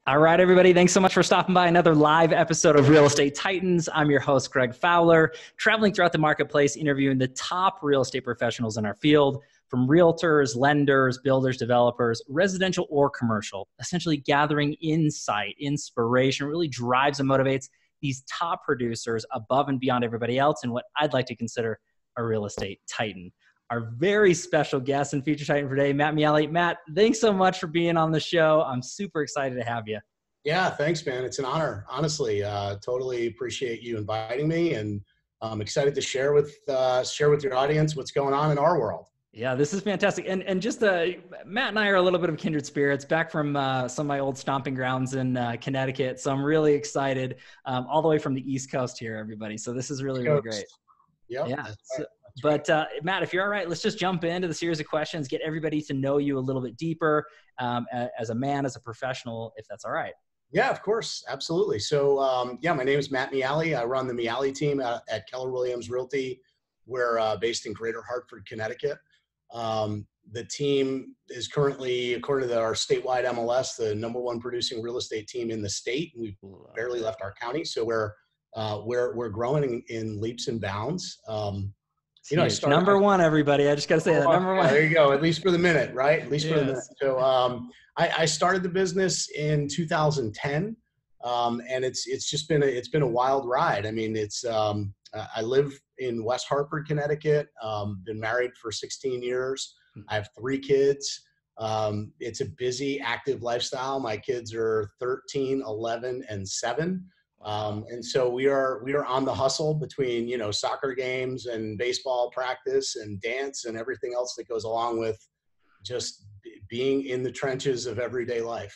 All right, everybody. Thanks so much for stopping by another live episode of Real Estate Titans. I'm your host, Greg Fowler, traveling throughout the marketplace, interviewing the top real estate professionals in our field, from realtors, lenders, builders, developers, residential or commercial, essentially gathering insight, inspiration, really drives and motivates these top producers above and beyond everybody else and what I'd like to consider a real estate titan. Our very special guest and feature titan for today, Matt Miale. Matt, thanks so much for being on the show. I'm super excited to have you. Yeah, thanks, man. It's an honor. Honestly, totally appreciate you inviting me, and I'm excited to share with your audience what's going on in our world. Yeah, this is fantastic. And just Matt and I are a little bit of kindred spirits back from some of my old stomping grounds in Connecticut. So I'm really excited, all the way from the East Coast here, everybody. So this is really great. Yep, yeah. But Matt, if you're all right, let's just jump into the series of questions, get everybody to know you a little bit deeper as a man, as a professional, if that's all right. Yeah, of course. Absolutely. So, my name is Matt Miale. I run the Miale team at Keller Williams Realty. We're based in Greater Hartford, Connecticut. The team is currently, according to our statewide MLS, the #1 producing real estate team in the state. We've barely left our county, so we're growing in leaps and bounds. I started #1, everybody. I just got to say that #1. There you go. At least for the minute, right? At least for the minute. So I started the business in 2010, and it's been a wild ride. I mean, I live in West Hartford, Connecticut. Been married for 16 years. I have 3 kids. It's a busy, active lifestyle. My kids are 13, 11, and 7. And so we are on the hustle between, soccer games and baseball practice and dance and everything else that goes along with just being in the trenches of everyday life.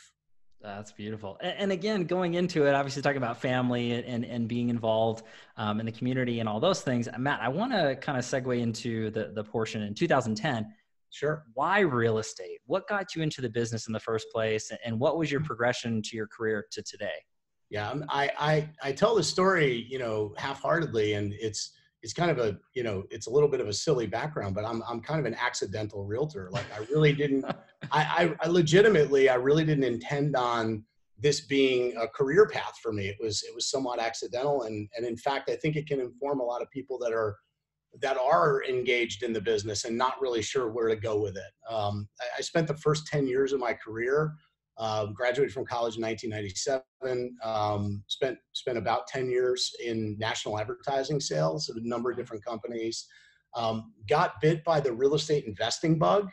That's beautiful. And again, going into it, obviously talking about family and being involved in the community and all those things. Matt, I want to kind of segue into the portion in 2010. Sure. Why real estate? What got you into the business in the first place? And what was your progression to your career to today? Yeah, I tell the story, half-heartedly, and it's kind of a, it's a little bit of a silly background, but I'm kind of an accidental realtor. Like I really didn't, I legitimately, I really didn't intend on this being a career path for me. It was somewhat accidental. And in fact, I think it can inform a lot of people that are engaged in the business and not really sure where to go with it. I spent the first 10 years of my career, graduated from college in 1997, spent about 10 years in national advertising sales at a number of different companies, got bit by the real estate investing bug.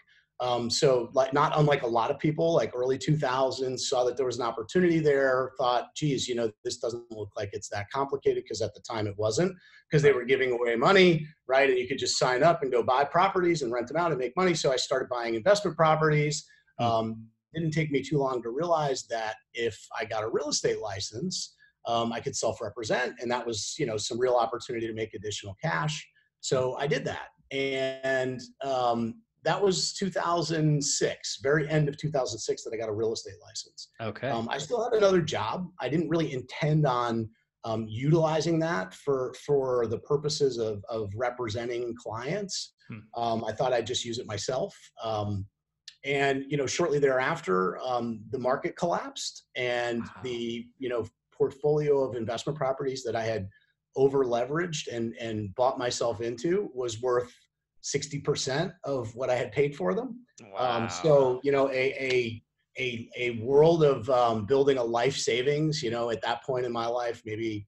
So like not unlike a lot of people, like early 2000s, saw that there was an opportunity there, thought, geez, this doesn't look like it's that complicated, because at the time it wasn't, because they were giving away money, right? And you could just sign up and go buy properties and rent them out and make money. So I started buying investment properties. Didn't take me too long to realize that if I got a real estate license, I could self-represent, and that was, some real opportunity to make additional cash. So I did that, and that was 2006, very end of 2006, that I got a real estate license. Okay. I still had another job. I didn't really intend on utilizing that for the purposes of representing clients. I thought I'd just use it myself. And, shortly thereafter, the market collapsed, and the, portfolio of investment properties that I had over leveraged and bought myself into was worth 60% of what I had paid for them. Wow. So, a world of building a life savings, at that point in my life, maybe,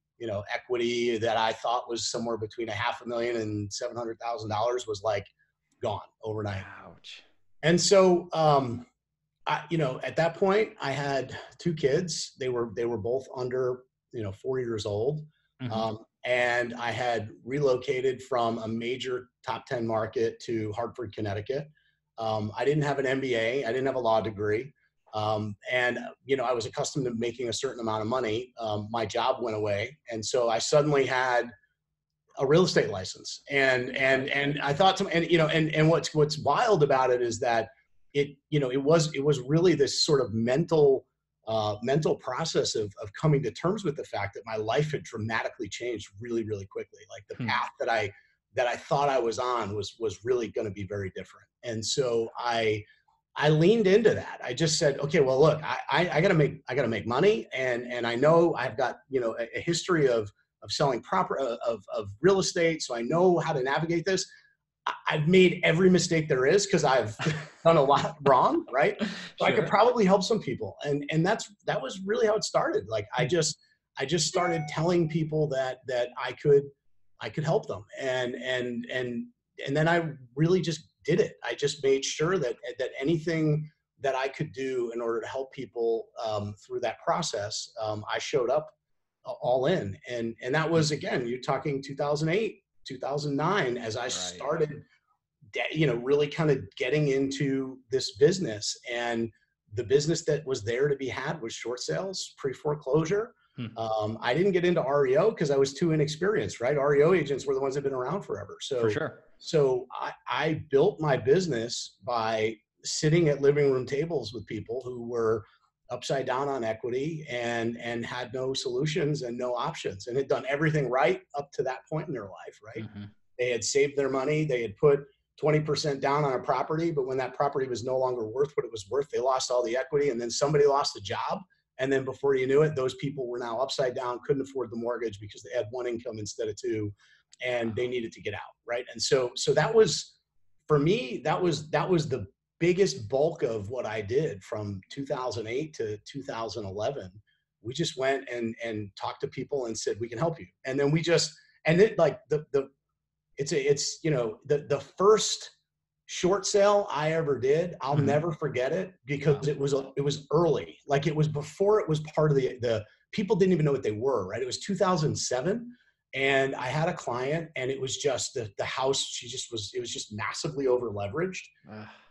equity that I thought was somewhere between $500,000 and $700,000 was like gone overnight. Ouch. And so, at that point, I had 2 kids. They were both under, 4 years old. Mm-hmm. And I had relocated from a major top 10 market to Hartford, Connecticut. I didn't have an MBA. I didn't have a law degree. And I was accustomed to making a certain amount of money. My job went away. And so I suddenly had a real estate license. And I thought what's wild about it is that it was really this sort of mental process of coming to terms with the fact that my life had dramatically changed really, really quickly. Like the path that I thought I was on was really going to be very different. And so I I leaned into that. I just said, okay, well, look, I gotta make money. And I know I've got, a history of selling of real estate. So I know how to navigate this. I've made every mistake there is because I've done a lot wrong, right? So I could probably help some people. And that was really how it started. Like I just started telling people that I could help them. And then I really just did it. I just made sure that anything that I could do in order to help people through that process, I showed up all in. And that was, again, you're talking 2008, 2009, as I started, really kind of getting into this business. And the business that was there to be had was short sales, pre-foreclosure. I didn't get into REO because I was too inexperienced, right? REO agents were the ones that have been around forever. So I built my business by sitting at living room tables with people who were upside down on equity and had no solutions and no options, and had done everything right up to that point in their life, right? They had saved their money. They had put 20% down on a property, but when that property was no longer worth what it was worth, they lost all the equity, and then somebody lost a job. And then before you knew it, those people were now upside down, couldn't afford the mortgage because they had one income instead of two, and they needed to get out, right? And so that was, for me, that was the biggest bulk of what I did from 2008 to 2011. We just went and talked to people and said, we can help you. And then the first short sale I ever did, I'll never forget it because it was early. Like it was before it was part of the people didn't even know what they were, right? It was 2007. And I had a client, and it was just the house. It was just massively over leveraged.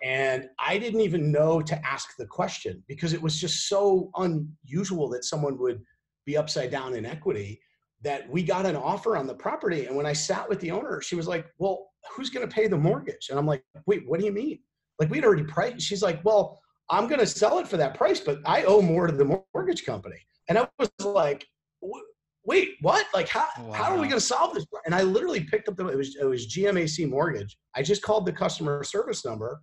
And I didn't even know to ask the question because it was just so unusual that someone would be upside down in equity, that we got an offer on the property. And when I sat with the owner, she was like, well, who's going to pay the mortgage? And I'm like, wait, what do you mean? Like, we'd already priced. She's like, well, I'm going to sell it for that price, but I owe more to the mortgage company. And I was like, wait, what? Like, how are we going to solve this? And I literally picked up it was GMAC Mortgage. I just called the customer service number.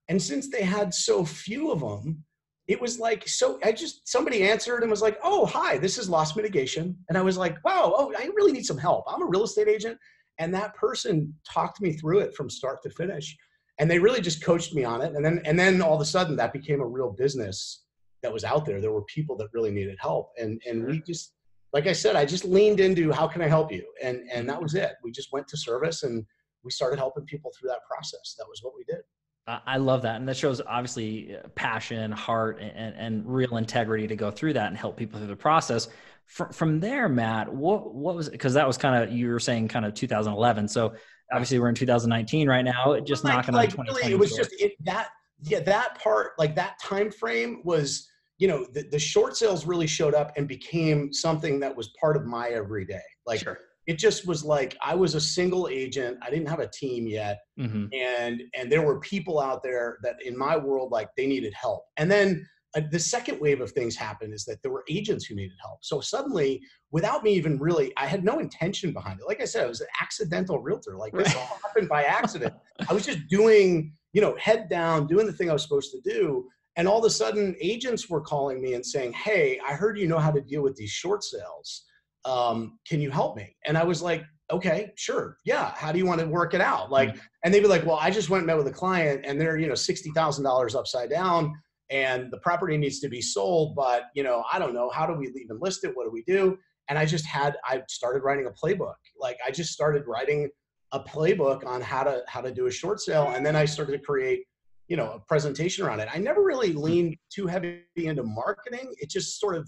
And since they had so few of them, it was like, somebody answered and was like, oh, hi, this is loss mitigation. And I was like, wow, I really need some help. I'm a real estate agent. And that person talked me through it from start to finish. And they really just coached me on it. And then all of a sudden that became a real business that was out there. There were people that really needed help. And we just, like I said, I just leaned into how can I help you? And that was it. We just went to service and we started helping people through that process. That was what we did. I love that. And that shows obviously passion, heart, and real integrity to go through that and help people through the process. From there, Matt, what was it? Because that was kind of, you were saying kind of 2011. So obviously we're in 2019 right now, just knocking on 2020. Really, it was just that part, like that time frame was, the short sales really showed up and became something that was part of my everyday. Like it just was like, I was a single agent. I didn't have a team yet. And there were people out there that in my world, like they needed help. And then the second wave of things happened is that there were agents who needed help. So suddenly, without me even really, I had no intention behind it. Like I said, I was an accidental realtor. Like this all happened by accident. I was just doing, head down, doing the thing I was supposed to do. And all of a sudden agents were calling me and saying, hey, I heard you know how to deal with these short sales. Can you help me? And I was like, okay, sure. Yeah. How do you want to work it out? Like, and they'd be like, well, I just went and met with a client and they're, $60,000 upside down and the property needs to be sold, but I don't know, how do we even list it? What do we do? And I started writing a playbook. Like I just started writing a playbook on how to do a short sale. And then I started to create, a presentation around it. I never really leaned too heavy into marketing. It just sort of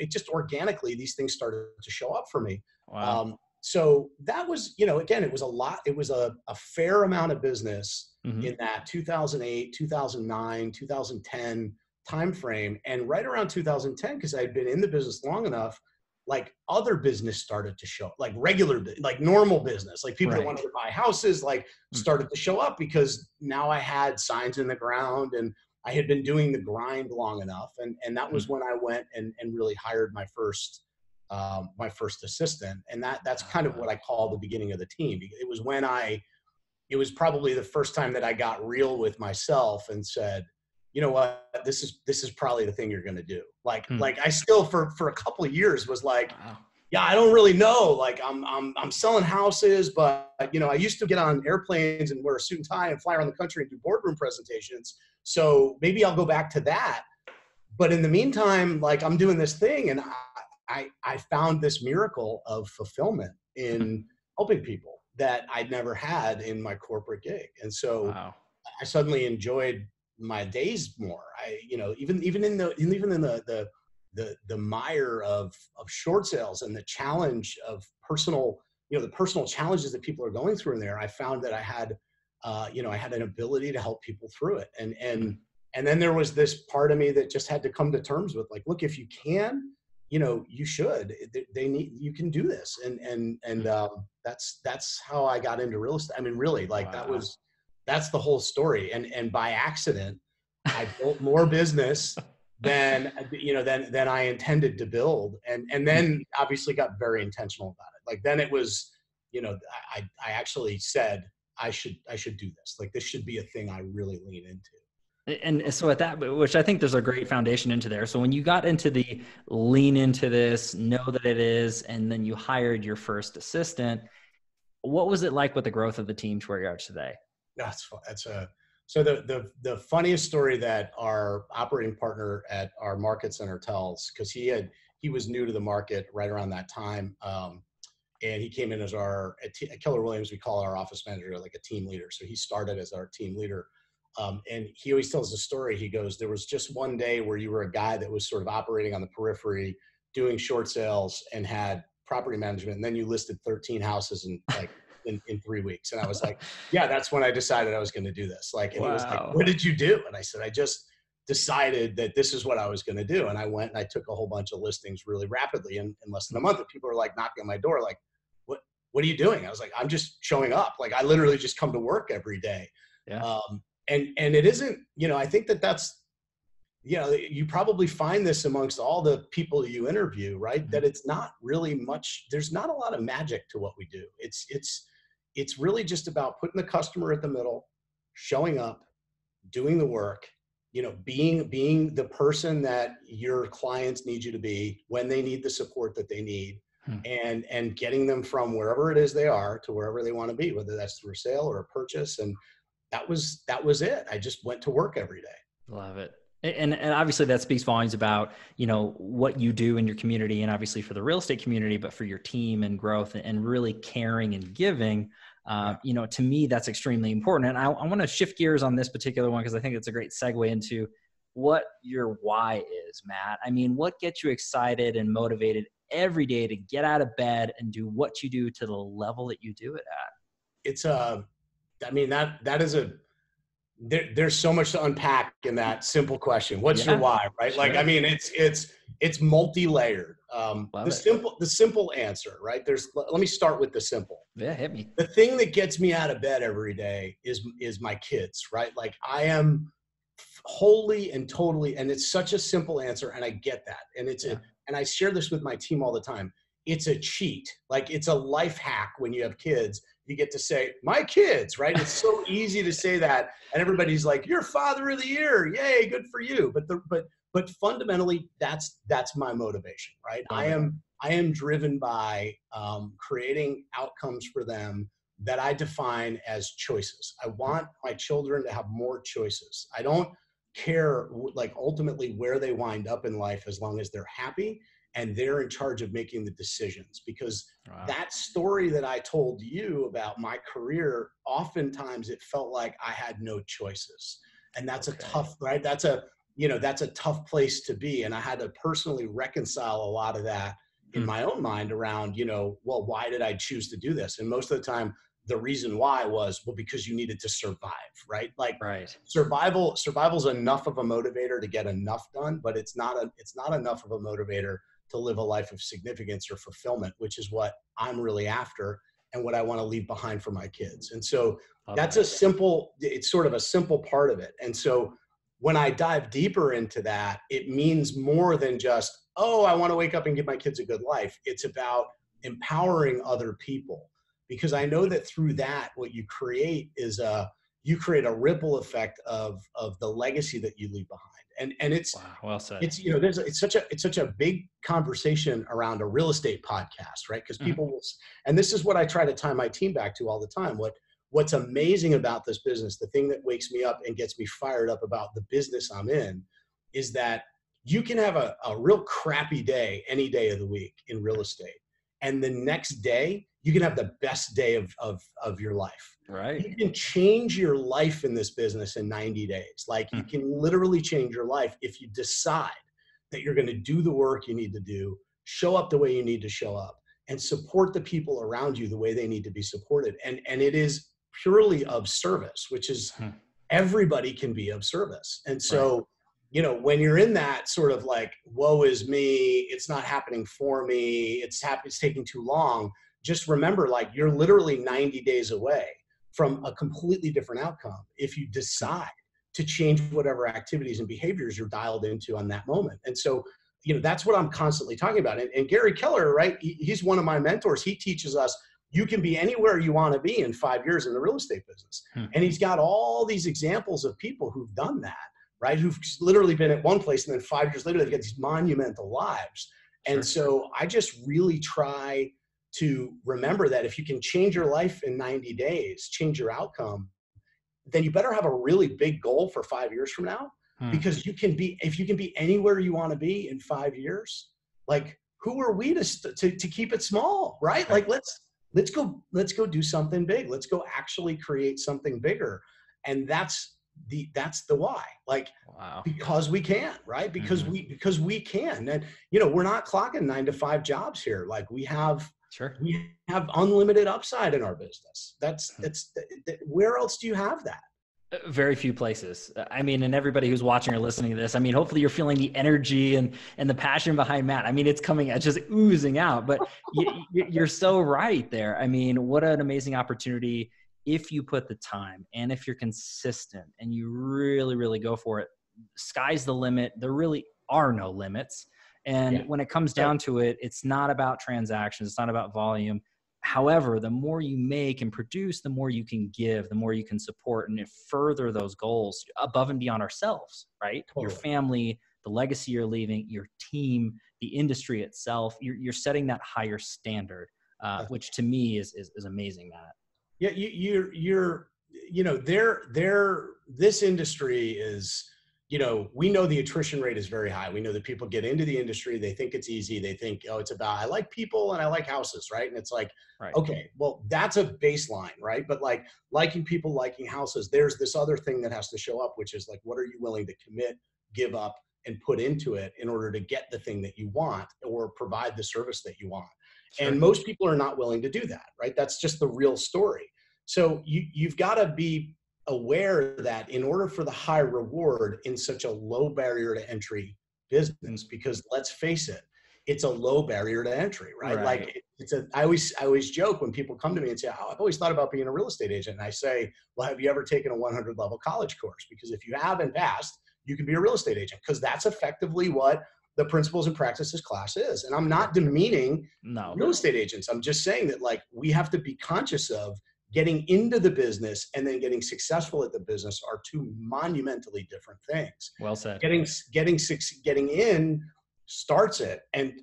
just organically, these things started to show up for me. Wow. So that was, again, it was a lot. It was a fair amount of business in that 2008, 2009, 2010 timeframe. And right around 2010, because I had been in the business long enough, like other business started to show up, like like normal business, like people that wanted to buy houses, like started to show up because now I had signs in the ground and I had been doing the grind long enough. And that was when I went and really hired my first assistant. And that's kind of what I call the beginning of the team. It was when it was probably the first time that I got real with myself and said, you know what, this is probably the thing you're going to do. Like Hmm. I still for a couple of years was like, Wow. yeah, I don't really know. Like I'm selling houses, but you know, I used to get on airplanes and wear a suit and tie and fly around the country and do boardroom presentations. So maybe I'll go back to that. But in the meantime, like I'm doing this thing, and I found this miracle of fulfillment in helping people that I'd never had in my corporate gig. And so Wow. I suddenly enjoyed my days more. You know, even in the mire of short sales and the challenge of personal, you know, the personal challenges that people are going through in there, I found that I had, you know, I had an ability to help people through it. And then there was this part of me that just had to come to terms with, like, look, if you can, you know, you should. You can do this, and that's how I got into real estate. I mean, really, like Wow. that's the whole story. And by accident, I built more business than I intended to build, and then obviously got very intentional about it. Like then it was, you know, I actually said I should do this. Like this should be a thing I really lean into. And so at that, which I think there's a great foundation into there. So when you got into the lean into this, know that it is, and then you hired your first assistant, what was it like with the growth of the team to where you are today? So the funniest story that our operating partner at our market center tells, because he was new to the market right around that time, and he came in as at Keller Williams, we call our office manager like a team leader. So he started as our team leader. And he always tells the story. He goes, there was just one day where you were a guy that was sort of operating on the periphery, doing short sales and had property management. And then you listed 13 houses in 3 weeks. And I was like, yeah, that's when I decided I was going to do this. Like, and Wow. he was like, what did you do? And I said, I just decided that this is what I was going to do. And I went and I took a whole bunch of listings really rapidly in less than a month. And people were like knocking on my door, like, what are you doing? I was like, I'm just showing up. Like, I literally just come to work every day. Yeah. And it isn't, you know, I think that's, you know, you probably find this amongst all the people you interview, right? Mm-hmm. That it's not really much, there's not a lot of magic to what we do. It's really just about putting the customer at the middle, showing up, doing the work, you know, being the person that your clients need you to be when they need the support that they need, and getting them from wherever it is they are to wherever they want to be, whether that's through a sale or a purchase. And that was it. I just went to work every day. Love it. And obviously that speaks volumes about, you know, what you do in your community and obviously for the real estate community, but for your team and growth and really caring and giving, you know, to me, that's extremely important. And I want to shift gears on this particular one, because I think it's a great segue into what your why is, Matt. I mean, what gets you excited and motivated every day to get out of bed and do what you do to the level that you do it at? It's I mean, that is there's so much to unpack in that simple question. What's your why, right? Sure. Like, I mean, it's multi-layered. The simple answer, right? Let me start with the simple. Yeah, hit me. The thing that gets me out of bed every day is my kids, right? Like I am wholly and totally, and it's such a simple answer, and I get that. And and I share this with my team all the time. It's a cheat. Like it's a life hack when you have kids. You get to say, my kids, right? It's so easy to say that. And everybody's like, you're father of the year. Yay, good for you. But fundamentally, that's my motivation, right? I am driven by creating outcomes for them that I define as choices. I want my children to have more choices. I don't care like ultimately where they wind up in life, as long as they're happy and they're in charge of making the decisions. Because that story that I told you about my career, oftentimes it felt like I had no choices. And that's a tough, right? That's a tough place to be. And I had to personally reconcile a lot of that in my own mind around, you know, well, why did I choose to do this? And most of the time, the reason why was, well, because you needed to survive, right? Like survival's enough of a motivator to get enough done, but it's not enough of a motivator to live a life of significance or fulfillment, which is what I'm really after and what I want to leave behind for my kids. And so it's sort of a simple part of it. And so when I dive deeper into that, it means more than just, oh, I want to wake up and give my kids a good life. It's about empowering other people, because I know that through that, what you create is you create a ripple effect of the legacy that you leave behind. And it's, wow, well said. it's, it's such a big conversation around a real estate podcast, right? Because people will, and this is what I try to tie my team back to all the time. What's amazing about this business, the thing that wakes me up and gets me fired up about the business I'm in, is that you can have a real crappy day any day of the week in real estate. And the next day, you can have the best day of your life. Right. You can change your life in this business in 90 days. Like you can literally change your life if you decide that you're going to do the work you need to do, show up the way you need to show up, and support the people around you the way they need to be supported. And it is purely of service, which is everybody can be of service. And so, when you're in that sort of like, woe is me, it's not happening for me, it's taking too long, just remember, like, you're literally 90 days away from a completely different outcome if you decide to change whatever activities and behaviors you're dialed into on that moment. And so, that's what I'm constantly talking about. And Gary Keller, right, he's one of my mentors. He teaches us you can be anywhere you want to be in 5 years in the real estate business. And he's got all these examples of people who've done that, right? Who've literally been at one place and then 5 years later, they've got these monumental lives. And so I just really try to remember that if you can change your life in 90 days, change your outcome, then you better have a really big goal for 5 years from now, because if you can be anywhere you want to be in 5 years, like who are we to keep it small, right? Like let's go do something big. Let's go actually create something bigger. And that's the why, like, because we can, right? Because we can. And, we're not clocking 9 to 5 jobs here. Like we have unlimited upside in our business. Where else do you have that? Very few places. I mean, and everybody who's watching or listening to this, I mean, hopefully you're feeling the energy and the passion behind Matt. I mean, it's coming, it's just oozing out, but you're so right there. I mean, what an amazing opportunity if you put the time and if you're consistent and you really, really go for it. Sky's the limit. There really are no limits. And when it comes down to it, it's not about transactions. It's not about volume. However, the more you make and produce, the more you can give, the more you can support and further those goals above and beyond ourselves, right? Totally. Your family, the legacy you're leaving, your team, the industry itself, you're setting that higher standard, which to me is amazing, Matt. Yeah, this industry is, we know the attrition rate is very high. We know that people get into the industry. They think it's easy. They think, it's about, I like people and I like houses, right? And it's like, okay, well, that's a baseline, right? But like liking people, liking houses, there's this other thing that has to show up, which is like, what are you willing to commit, give up, and put into it in order to get the thing that you want or provide the service that you want? Sure. And most people are not willing to do that, right? That's just the real story. So you've got to be aware that in order for the high reward in such a low barrier to entry business, because let's face it, it's a low barrier to entry, right? Like I always joke when people come to me and say, I've always thought about being a real estate agent. And I say, well, have you ever taken a 100 level college course? Because if you haven't passed, you can be a real estate agent, because that's effectively what the principles and practices class is. And I'm not demeaning real estate agents. I'm just saying that, like, we have to be conscious of getting into the business and then getting successful at the business are two monumentally different things. Well said. Getting in starts it. And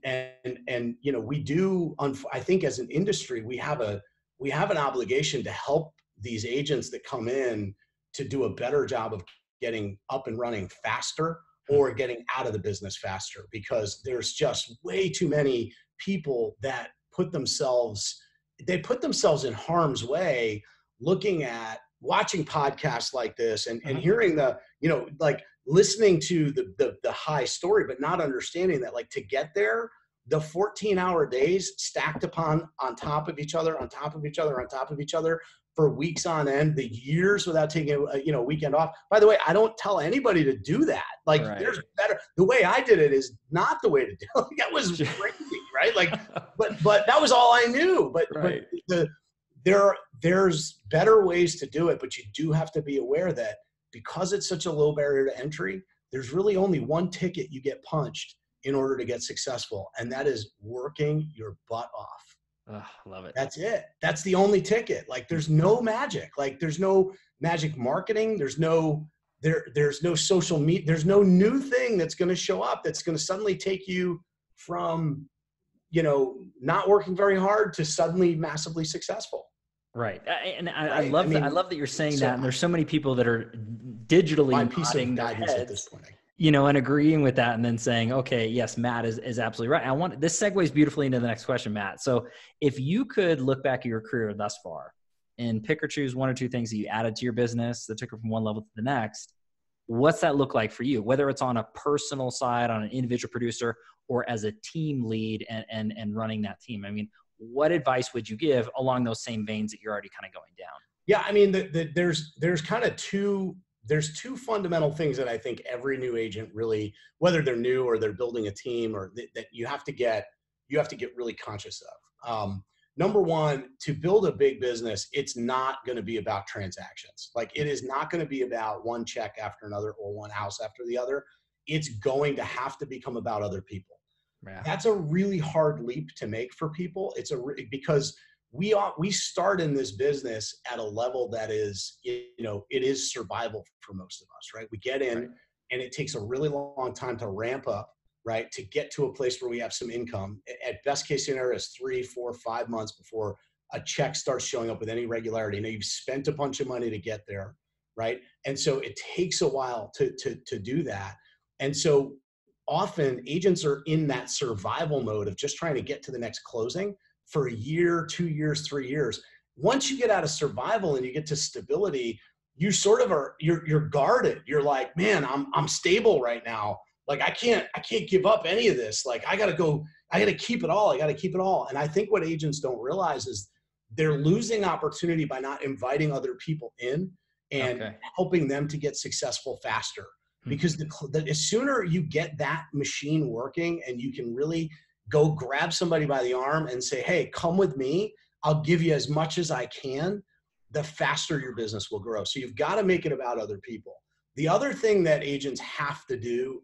we do, I think as an industry, we have an obligation to help these agents that come in to do a better job of getting up and running faster or getting out of the business faster, because there's just way too many people that put themselves in harm's way watching podcasts like this and hearing like listening to the high story, but not understanding that, like, to get there, the 14-hour days stacked on top of each other, on top of each other, on top of each other for weeks on end, the years without taking a weekend off. By the way, I don't tell anybody to do that. Like, there's better. The way I did it is not the way to do it. That was crazy, right? Like, but that was all I knew. But there's better ways to do it. But you do have to be aware that because it's such a low barrier to entry, there's really only one ticket you get punched in order to get successful, and that is working your butt off. Love it. That's it. That's the only ticket. Like, there's no magic. Like, there's no magic marketing. There's no social media. There's no new thing that's going to show up that's going to suddenly take you from, not working very hard to suddenly massively successful. Right. I Right. love that. I love that you're saying that. And there's so many people that are digitally my piece of nodding their guidance heads, at this point, and agreeing with that, and then saying, okay, yes, Matt is absolutely right. This segues beautifully into the next question, Matt. So if you could look back at your career thus far and pick or choose one or two things that you added to your business that took it from one level to the next, what's that look like for you? Whether it's on a personal side, on an individual producer, or as a team lead and running that team. I mean, what advice would you give along those same veins that you're already kind of going down? Yeah, I mean, there's kind of two fundamental things that I think every new agent really, whether they're new or they're building a team, or that you have to get really conscious of. Number one, to build a big business, it's not going to be about transactions. Like, it is not going to be about one check after another or one house after the other. It's going to have to become about other people. Yeah. That's a really hard leap to make for people. Because we start in this business at a level that is, it is survival for most of us, right? We get in, right, and it takes a really long time to ramp up, right? To get to a place where we have some income. At best case scenario is 3, 4, 5 months before a check starts showing up with any regularity. You've spent a bunch of money to get there, right? And so it takes a while to do that. And so often agents are in that survival mode of just trying to get to the next closing for a year, 2 years, 3 years. Once you get out of survival and you get to stability, you sort of you're guarded. You're like, man, I'm stable right now. Like, I can't give up any of this. Like, I got to keep it all. And I think what agents don't realize is they're losing opportunity by not inviting other people in and helping them to get successful faster. Because the sooner you get that machine working and you can really go grab somebody by the arm and say, hey, come with me, I'll give you as much as I can, the faster your business will grow. So you've got to make it about other people. The other thing that agents have to do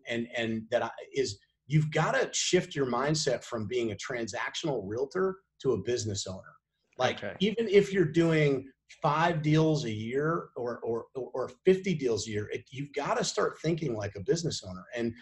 is you've got to shift your mindset from being a transactional realtor to a business owner. Like, even if you're doing 5 deals a year or 50 deals a year, you've got to start thinking like a business owner. And,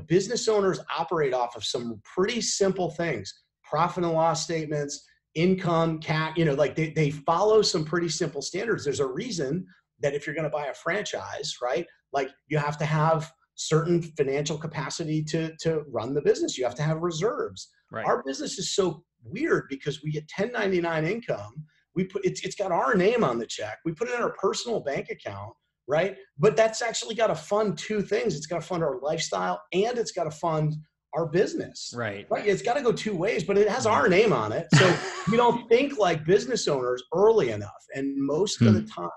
business owners operate off of some pretty simple things: profit and loss statements, income, cash, like they follow some pretty simple standards. There's a reason that if you're going to buy a franchise, right, like, you have to have certain financial capacity to run the business. You have to have reserves. Right. Our business is so weird because we get 1099 income. It's got our name on the check. We put it in our personal bank account, right? But that's actually got to fund 2 things. It's got to fund our lifestyle and it's got to fund our business. Right. It's got to go 2 ways, but it has our name on it. So we don't think like business owners early enough. And most of the time,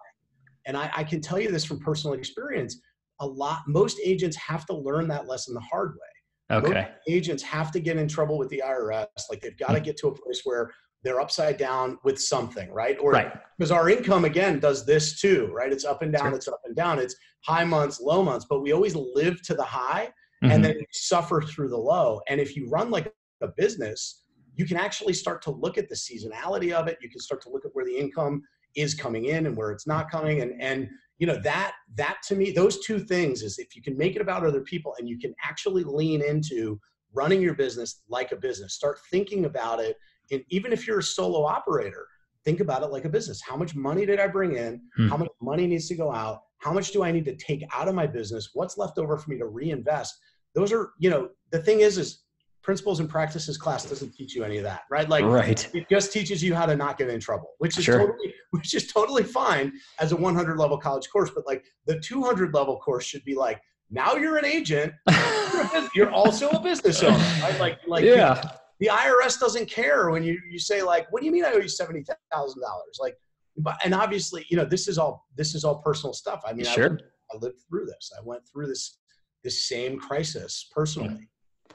and I can tell you this from personal experience, most agents have to learn that lesson the hard way. Okay. Most agents have to get in trouble with the IRS. Like, they've got to get to a place where they're upside down with something, right? Or because our income, again, does this too, right? It's up and down, it's up and down. It's high months, low months, but we always live to the high and then we suffer through the low. And if you run like a business, you can actually start to look at the seasonality of it. You can start to look at where the income is coming in and where it's not coming. And that to me, those 2 things is, if you can make it about other people and you can actually lean into running your business like a business, start thinking about it. And even if you're a solo operator, think about it like a business. How much money did I bring in? How much money needs to go out? How much do I need to take out of my business? What's left over for me to reinvest? Those are, the thing is principles and practices class doesn't teach you any of that, right? Like, it just teaches you how to not get in trouble, which is totally fine as a 100 level college course. But like, the 200 level course should be like, now you're an agent, you're also a business owner, right? The IRS doesn't care when you say, like, what do you mean I owe you $70,000? Like, and obviously, this is all personal stuff. I mean, I lived through this. I went through this same crisis personally.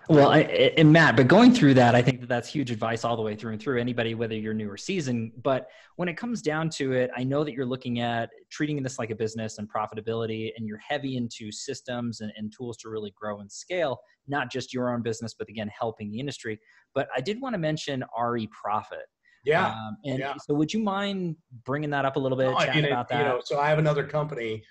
Well, and Matt, but going through that, I think that's huge advice all the way through and through. Anybody, whether you're new or seasoned, but when it comes down to it, I know that you're looking at treating this like a business and profitability, and you're heavy into systems and tools to really grow and scale, not just your own business, but again, helping the industry. But I did want to mention REProphet. Yeah. And Yeah. so would you mind bringing that up a little bit, chatting about that? So I have another company,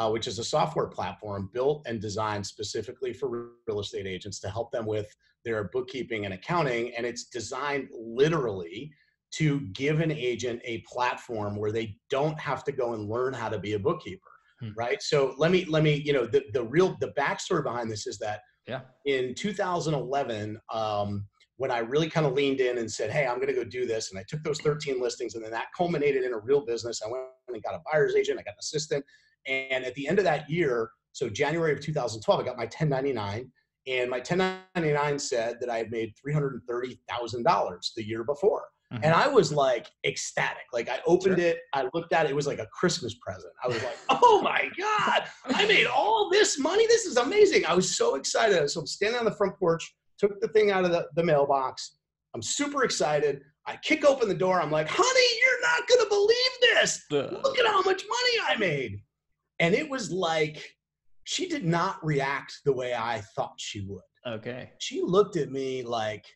which is a software platform built and designed specifically for real estate agents to help them with their bookkeeping and accounting. And it's designed literally to give an agent a platform where they don't have to go and learn how to be a bookkeeper. Right. So let me, the backstory behind this is that in 2011, when I really kind of leaned in and said, hey, I'm going to go do this. And I took those 13 listings, and then that culminated in a real business. I went and got a buyer's agent. I got an assistant. And at the end of that year, so January of 2012, I got my 1099. And my 1099 said that I had made $330,000 the year before. And I was like ecstatic. Like I opened it, I looked at it, it was like a Christmas present. I was like, oh my God, I made all this money. This is amazing. I was so excited. So I'm standing on the front porch, took the thing out of the mailbox. I'm super excited. I kick open the door. I'm like, honey, you're not going to believe this. Look at how much money I made. And it was like, she did not react the way I thought she would. Okay. She looked at me like,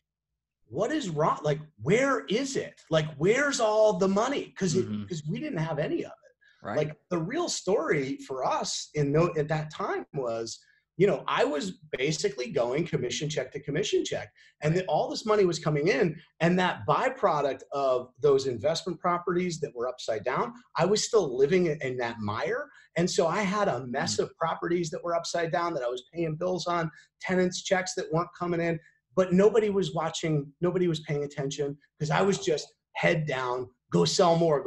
what is wrong? Like, where is it? Like, where's all the money? Because we didn't have any of it. Right. Like the real story for us at that time was, I was basically going commission check to commission check, and all this money was coming in, and that byproduct of those investment properties that were upside down, I was still living in that mire. And so I had a mess of properties that were upside down that I was paying bills on, tenants checks that weren't coming in. But nobody was watching, nobody was paying attention, because I was just head down, go sell more,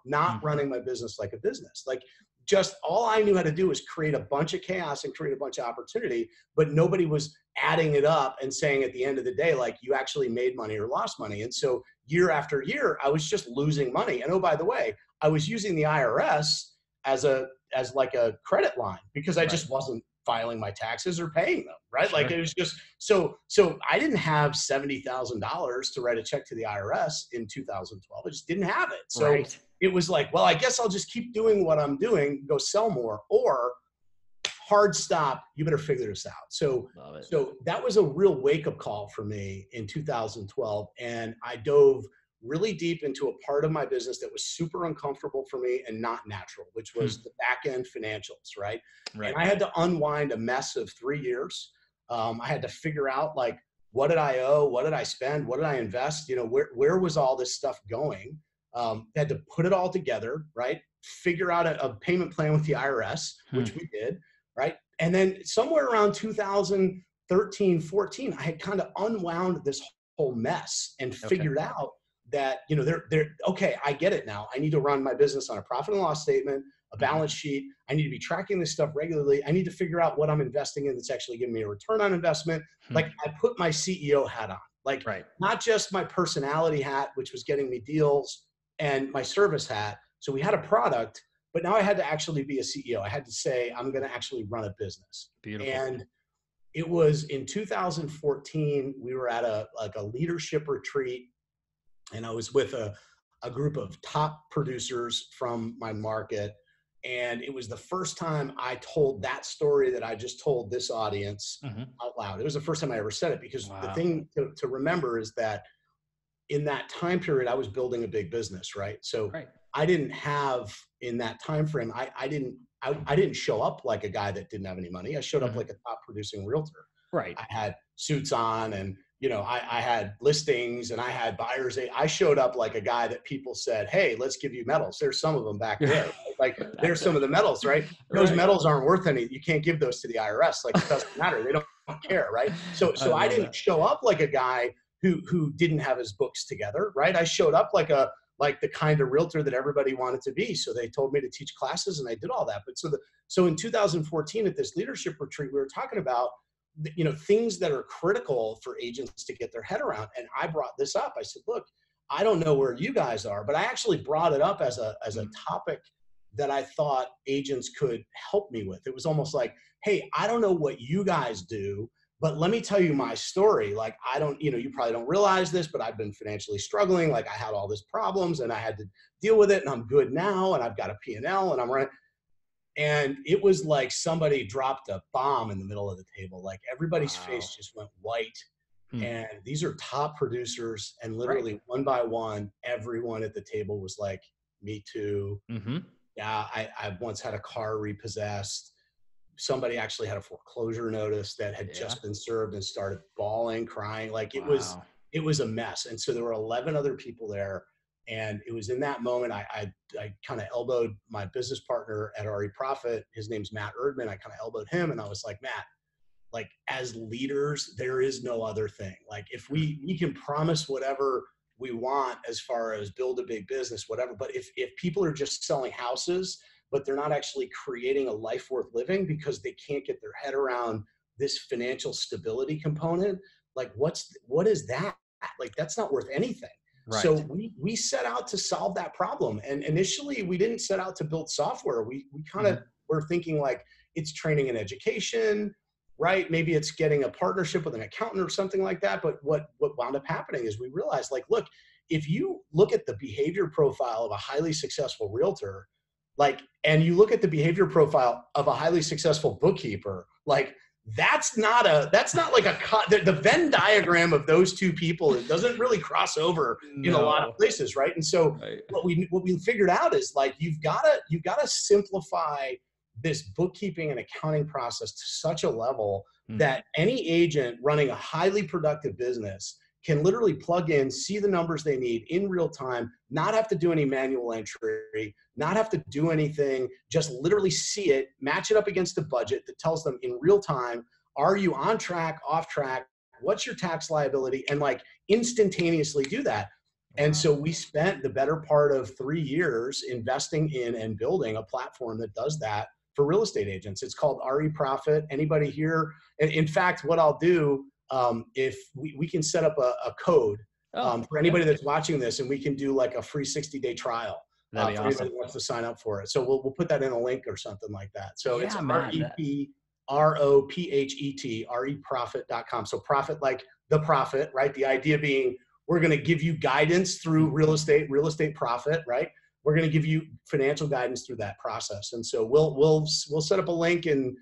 not running my business like a business. Like just all I knew how to do was create a bunch of chaos and create a bunch of opportunity, but nobody was adding it up and saying at the end of the day, like, you actually made money or lost money. And so year after year, I was just losing money. And oh, by the way, I was using the IRS as like a credit line, because I just wasn't filing my taxes or paying them, right? Sure. Like it was just, so I didn't have $70,000 to write a check to the IRS in 2012. I just didn't have it. So it was like, well, I guess I'll just keep doing what I'm doing, go sell more, or hard stop, you better figure this out. So that was a real wake up call for me in 2012. And I dove really deep into a part of my business that was super uncomfortable for me and not natural, which was the back end financials, right? And I had to unwind a mess of 3 years. I had to figure out, like, what did I owe? What did I spend? What did I invest? Where was all this stuff going? Had to put it all together, right? Figure out a payment plan with the IRS, which we did, right? And then somewhere around 2013, 14, I had kind of unwound this whole mess and figured out that, okay, I get it now. I need to run my business on a profit and loss statement, a balance sheet. I need to be tracking this stuff regularly. I need to figure out what I'm investing in that's actually giving me a return on investment. Like I put my CEO hat on, like not just my personality hat, which was getting me deals, and my service hat. So we had a product, but now I had to actually be a CEO. I had to say, I'm going to actually run a business. Beautiful. And it was in 2014, we were at a leadership retreat, and I was with a group of top producers from my market. And it was the first time I told that story that I just told this audience out loud. It was the first time I ever said it, because the thing to remember is that in that time period, I was building a big business, right? So I didn't have, in that time frame, I didn't show up like a guy that didn't have any money. I showed up like a top producing realtor. Right. I had suits on, and I had listings, and I had buyers. I showed up like a guy that people said, hey, let's give you medals. There's some of them back there. Like there's some of the medals, right? Those medals aren't worth any. You can't give those to the IRS. Like it doesn't matter. They don't care, right? So I didn't show up like a guy who didn't have his books together, right? I showed up like the kind of realtor that everybody wanted to be. So they told me to teach classes, and I did all that. But so in 2014 at this leadership retreat, we were talking about things that are critical for agents to get their head around. And I brought this up. I said, look, I don't know where you guys are, but I actually brought it up as a topic that I thought agents could help me with. It was almost like, hey, I don't know what you guys do, but let me tell you my story. Like, I don't, you probably don't realize this, but I've been financially struggling. Like I had all these problems, and I had to deal with it, and I'm good now, and I've got a P&L, and I'm running. And it was like somebody dropped a bomb in the middle of the table. Like everybody's face just went white. And these are top producers, and Right. literally one by one, everyone at the table was like, me too. Mm-hmm. Yeah, I once had a car repossessed. Somebody actually had a foreclosure notice that had Yeah. just been served and started bawling, crying. Like Wow. it was a mess. And so there were 11 other people there. And it was in that moment, I kind of elbowed my business partner at REProphet. His name's Matt Erdman. I kind of elbowed him and I was like, Matt, like as leaders, there is no other thing. Like if we can promise whatever we want as far as build a big business, whatever, but if people are just selling houses, but they're not actually creating a life worth living because they can't get their head around this financial stability component, like what is that? Like that's not worth anything. Right. So we set out to solve that problem. And initially we didn't set out to build software. We kind of were thinking like it's training and education, right? Maybe it's getting a partnership with an accountant or something like that. But what wound up happening is we realized like, look, if you look at the behavior profile of a highly successful realtor, like, and you look at the behavior profile of a highly successful bookkeeper, like that's not like the Venn diagram of those two people. It doesn't really cross over in a lot of places. Right. And so what we figured out is like, you've got to simplify this bookkeeping and accounting process to such a level that any agent running a highly productive business can literally plug in, see the numbers they need in real time, not have to do any manual entry, not have to do anything, just literally see it, match it up against a budget that tells them in real time, are you on track, off track, what's your tax liability, and like instantaneously do that. And so we spent the better part of 3 years investing in and building a platform that does that for real estate agents. It's called REProphet. Anybody here? In fact, what I'll do, if we can set up a code for anybody that's watching this, and we can do like a free 60-day trial for anybody that wants to sign up for it. So we'll put that in a link or something like that. So it's REPROPHET, REProfit.com. So profit like the profit, right? The idea being we're going to give you guidance through real estate profit, right? We're going to give you financial guidance through that process. And so we'll set up a link and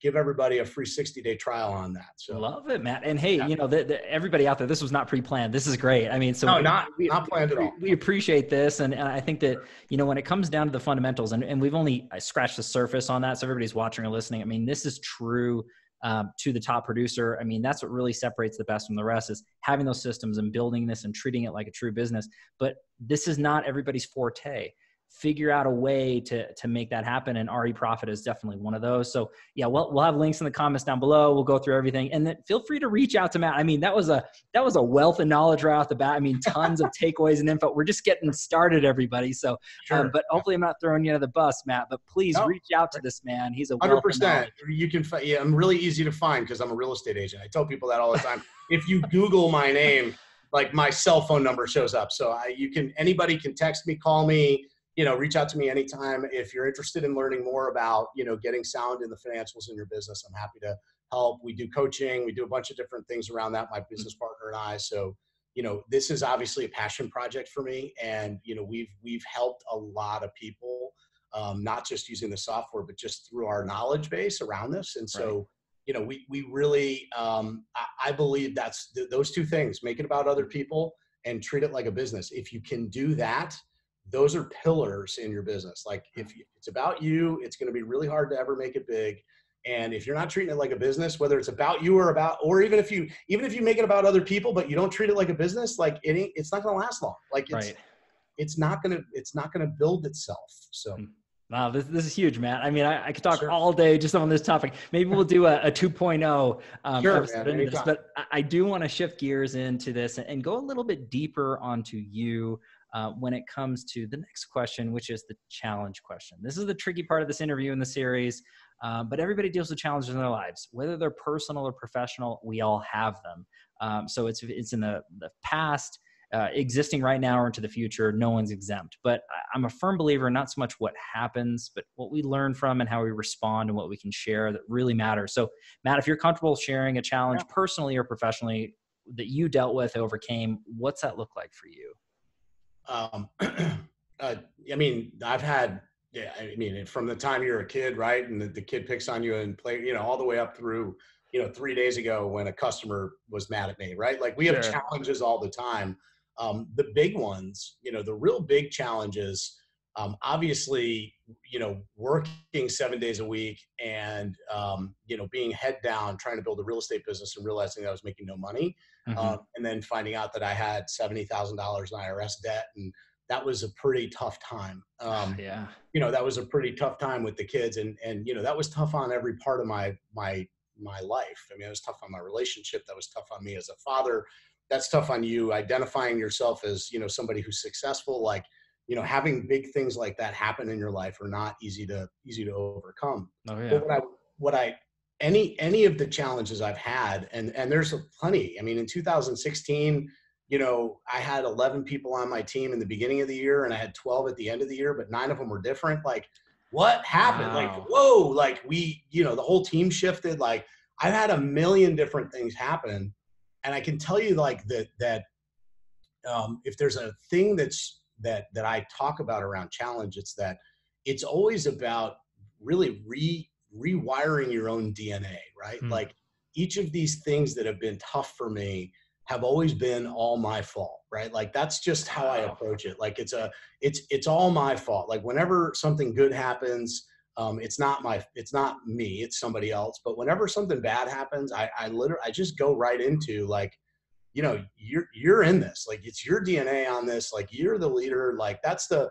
give everybody a free 60-day trial on that. So love it, Matt. And hey, you know, everybody out there, this was not pre-planned. This is great. I mean, so no, not planned at all. We appreciate this. And I think that, you know, when it comes down to the fundamentals, and we've only scratched the surface on that. So everybody's watching or listening. I mean, this is true to the top producer. I mean, that's what really separates the best from the rest, is having those systems and building this and treating it like a true business. But this is not everybody's forte. Figure out a way to make that happen. And REProphet is definitely one of those. So yeah, we'll have links in the comments down below. We'll go through everything, and then feel free to reach out to Matt. I mean, that was a wealth of knowledge right off the bat. I mean, tons of takeaways and info. We're just getting started, everybody. So, but hopefully I'm not throwing you under the bus, Matt, but please reach out to this man. He's a 100%. You can I'm really easy to find because I'm a real estate agent. I tell people that all the time. If you Google my name, like my cell phone number shows up. So anybody can text me, call me, you know, reach out to me anytime. If you're interested in learning more about, you know, getting sound in the financials in your business, I'm happy to help. We do coaching. We do a bunch of different things around that, my business partner and I. So, you know, this is obviously a passion project for me. And, you know, we've helped a lot of people, not just using the software, but just through our knowledge base around this. And so, you know, we really, I believe that's those two things, make it about other people and treat it like a business. If you can do that, those are pillars in your business. Like if it's about you, it's going to be really hard to ever make it big. And if you're not treating it like a business, whether it's about you or even if you make it about other people, but you don't treat it like a business, like it's not going to last long. Like it's not going to build itself. So. Wow, this is huge, Matt. I mean, I could talk all day just on this topic. Maybe we'll do a 2.0 episode into this, but I do want to shift gears into this and go a little bit deeper onto you when it comes to the next question, which is the challenge question. This is the tricky part of this interview in the series, but everybody deals with challenges in their lives, whether they're personal or professional. We all have them. So it's in the past, existing right now or into the future. No one's exempt. But I'm a firm believer in not so much what happens, but what we learn from and how we respond and what we can share that really matters. So Matt, if you're comfortable sharing a challenge personally or professionally that you dealt with, overcame, what's that look like for you? I mean, I've had Yeah, I mean, from the time you're a kid, right, and the kid picks on you and play, all the way up through, 3 days ago when a customer was mad at me, right? Like we have Sure. challenges all the time. The big ones, the real big challenges, obviously, working 7 days a week and, being head down, trying to build a real estate business and realizing that I was making no money. Mm-hmm. And then finding out that I had $70,000 in IRS debt. And that was a pretty tough time. Yeah. That was a pretty tough time with the kids, and that was tough on every part of my life. I mean, it was tough on my relationship. That was tough on me as a father. That's tough on you identifying yourself as, somebody who's successful. Like, having big things like that happen in your life are not easy to overcome. Oh yeah. But any of the challenges I've had, and there's plenty. I mean, in 2016, I had 11 people on my team in the beginning of the year and I had 12 at the end of the year, but 9 of them were different. Like, what happened? Wow. Like, whoa, like the whole team shifted. Like, I've had a million different things happen. And I can tell you like that if there's a thing that I talk about around challenge, it's that it's always about really rewiring your own DNA, right? Like each of these things that have been tough for me have always been all my fault, right? Like that's just how I approach it. Like it's all my fault. Like whenever something good happens, it's not me, it's somebody else. But whenever something bad happens, I just go right into like, you're in this, like it's your DNA on this, like you're the leader. Like that's the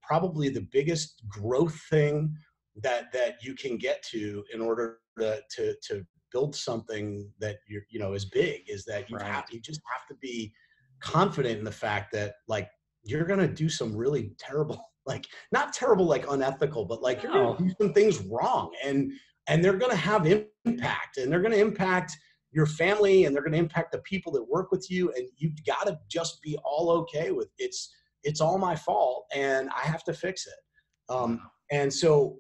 probably the biggest growth thing that you can get to in order to build something that is big, is that you just have to be confident in the fact that like you're going to do some really terrible, like not terrible, like unethical, but like you're going to do some things wrong and they're going to have impact, and they're going to impact your family, and they're going to impact the people that work with you. And you've got to just be all okay with it's all my fault and I have to fix it. And so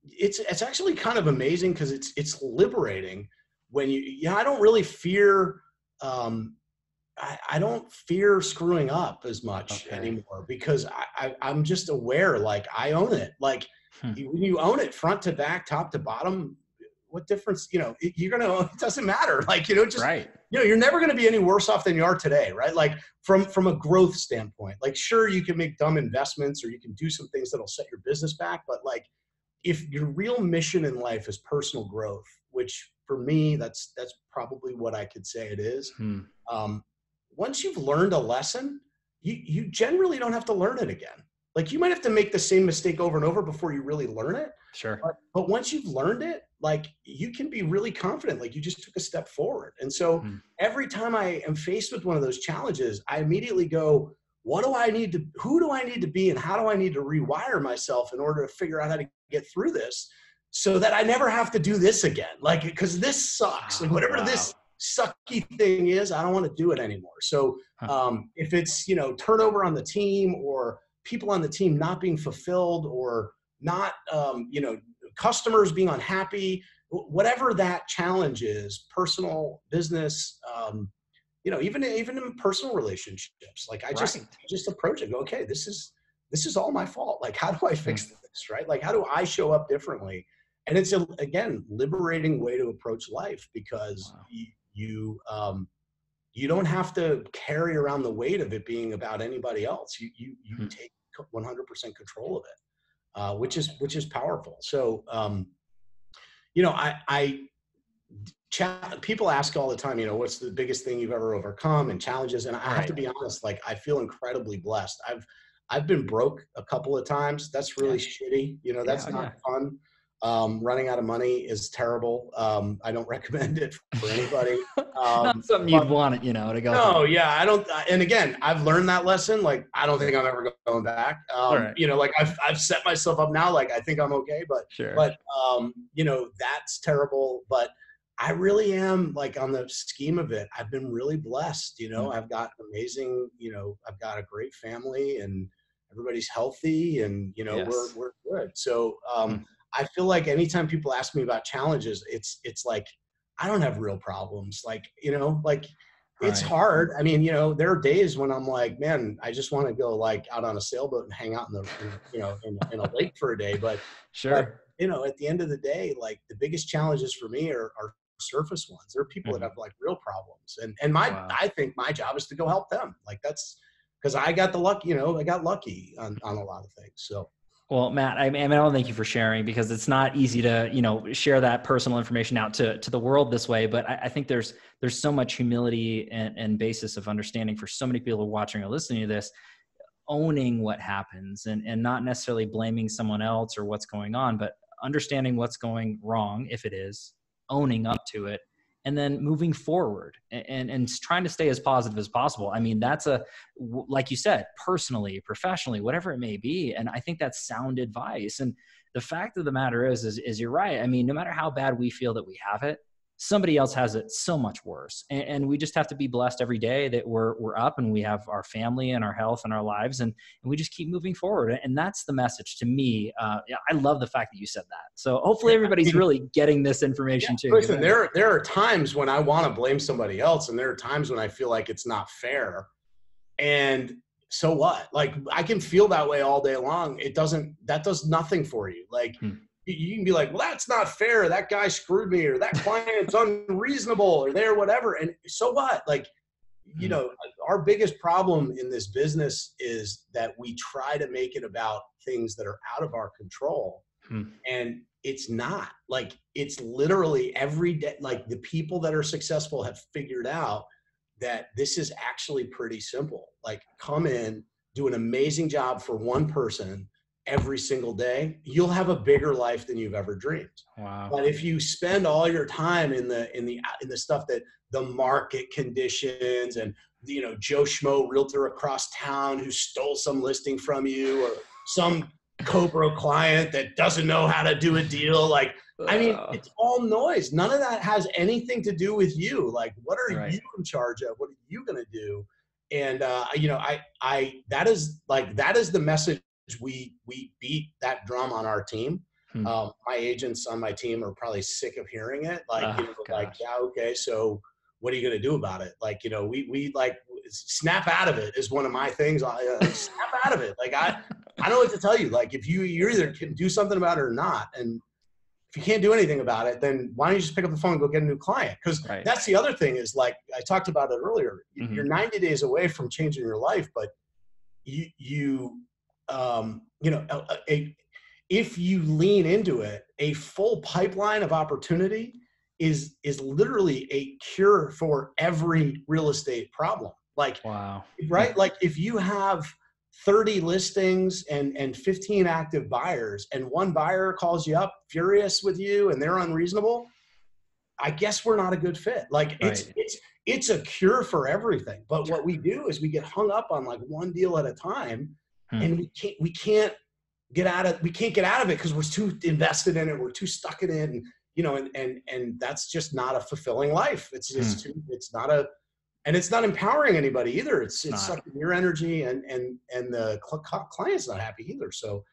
it's actually kind of amazing because it's liberating when I don't really fear, I don't fear screwing up as much anymore, because I'm just aware, like I own it. Like when you own it front to back, top to bottom, what difference, you're going to, it doesn't matter. Like, just, you're never going to be any worse off than you are today. Right. Like from a growth standpoint, like, sure, you can make dumb investments or you can do some things that'll set your business back. But like, if your real mission in life is personal growth, which for me, that's probably what I could say it is. Once you've learned a lesson, you generally don't have to learn it again. Like you might have to make the same mistake over and over before you really learn it. Sure. But once you've learned it, like you can be really confident, like you just took a step forward. And so every time I am faced with one of those challenges, I immediately go, who do I need to be, and how do I need to rewire myself in order to figure out how to get through this so that I never have to do this again? Like, because this sucks. Like whatever this sucky thing is, I don't want to do it anymore. So if it's, turnover on the team or people on the team not being fulfilled or not, customers being unhappy, whatever that challenge is, personal, business, even in personal relationships, like I just approach it and go, okay, this is all my fault. Like, how do I fix this? Right. Like, how do I show up differently? And it's again, liberating way to approach life, because you don't have to carry around the weight of it being about anybody else. You take 100% control of it, which is powerful. So, people ask all the time, what's the biggest thing you've ever overcome and challenges? And I have to be honest, like I feel incredibly blessed. I've been broke a couple of times. That's really shitty. That's not fun. Running out of money is terrible. I don't recommend it for anybody. Not something you'd want it, to go. No, I don't. And again, I've learned that lesson. Like, I don't think I'm ever going back. Like I've set myself up now. Like, I think I'm okay, but that's terrible. But I really am, like, on the scheme of it, I've been really blessed. I've got amazing, I've got a great family and everybody's healthy and, we're good. So, I feel like anytime people ask me about challenges, it's like, I don't have real problems. Like, it's Right. hard. I mean, there are days when I'm like, man, I just want to go like out on a sailboat and hang out in a lake for a day. But, Sure. at the end of the day, like the biggest challenges for me are surface ones. There are people that Mhm. have like real problems. And Wow. I think my job is to go help them. Like that's because I got the luck, I got lucky on a lot of things. So. Well, Matt, I want to thank you for sharing, because it's not easy to, share that personal information out to the world this way. But I think there's so much humility and basis of understanding for so many people watching or listening to this, owning what happens and not necessarily blaming someone else or what's going on, but understanding what's going wrong, if it is, owning up to it, and then moving forward and trying to stay as positive as possible. I mean, that's like you said, personally, professionally, whatever it may be. And I think that's sound advice. And the fact of the matter is you're right. I mean, no matter how bad we feel that we have it, somebody else has it so much worse. And we just have to be blessed every day that we're up and we have our family and our health and our lives, and we just keep moving forward. And that's the message to me. Yeah, I love the fact that you said that. So hopefully everybody's really getting this information too. Listen, there are times when I want to blame somebody else, and there are times when I feel like it's not fair. And so what? Like I can feel that way all day long. That does nothing for you. Like you can be like, well, that's not fair. That guy screwed me, or that client's unreasonable, or whatever. And so what? Like, our biggest problem in this business is that we try to make it about things that are out of our control. And it's not. Like, it's literally every day. Like the people that are successful have figured out that this is actually pretty simple. Like come in, do an amazing job for one person every single day. You'll have a bigger life than you've ever dreamed. Wow. But if you spend all your time in the stuff that the market conditions and, Joe Schmo realtor across town who stole some listing from you, or some Cobra client that doesn't know how to do a deal. Like, I mean, it's all noise. None of that has anything to do with you. Like, what are you in charge of? What are you going to do? And, that is the message. We beat that drum on our team. My agents on my team are probably sick of hearing it. Like, yeah, okay. So what are you going to do about it? Like, we like snap out of it is one of my things. Snap out of it. Like, I know what to tell you. Like, if you either can do something about it or not. And if you can't do anything about it, then why don't you just pick up the phone and go get a new client? Because that's the other thing is, like I talked about it earlier, you're 90 days away from changing your life, but if you lean into it, a full pipeline of opportunity is literally a cure for every real estate problem. Like, wow. Right? Like if you have 30 listings and 15 active buyers, and one buyer calls you up furious with you and they're unreasonable, I guess we're not a good fit. Like it's a cure for everything. But what we do is we get hung up on like one deal at a time, and we can't get out of it because we're too invested in it. We're too stuck in it. And that's just not a fulfilling life. It's just and it's not empowering anybody either. It's sucking your energy, and the client's not happy either. So,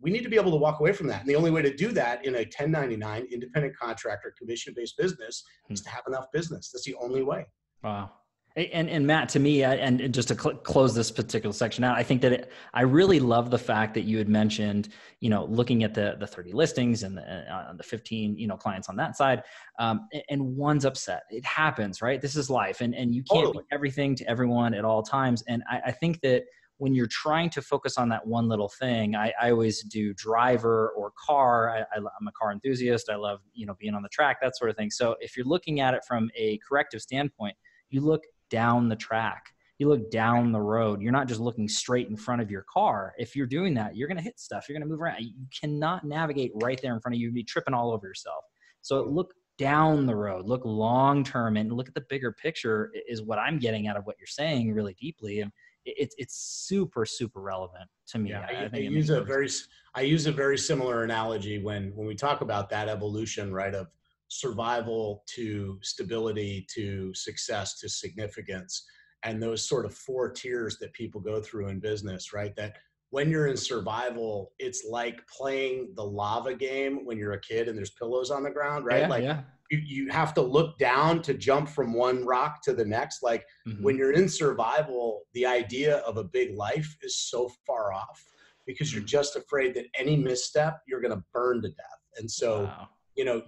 we need to be able to walk away from that. And the only way to do that in a 1099 independent contractor commission-based business is to have enough business. That's the only way. Wow. And Matt, to me, and just to close this particular section out, I think that I really love the fact that you had mentioned, looking at the 30 listings and the 15, clients on that side, and one's upset. It happens, right? This is life, and you can't be everything to everyone at all times. And I think that when you're trying to focus on that one little thing, I always do driver or car. I'm a car enthusiast. I love, being on the track, that sort of thing. So if you're looking at it from a corrective standpoint, you look down the track, you look down the road. You're not just looking straight in front of your car. If you're doing that, you're going to hit stuff. You're going to move around. You cannot navigate right there in front of you. You'd be tripping all over yourself. So look down the road, look long-term, and look at the bigger picture is what I'm getting out of what you're saying really deeply. And it's super, super relevant to me. Yeah, I use a very similar analogy when we talk about that evolution, right? Of survival to stability to success to significance, and those sort of 4 tiers that people go through in business, right? That when you're in survival, it's like playing the lava game when you're a kid and there's pillows on the ground, right? Yeah, Like yeah. you have to look down to jump from one rock to the next. Like when you're in survival, the idea of a big life is so far off because you're just afraid that any misstep, you're going to burn to death. And so, Wow. you know,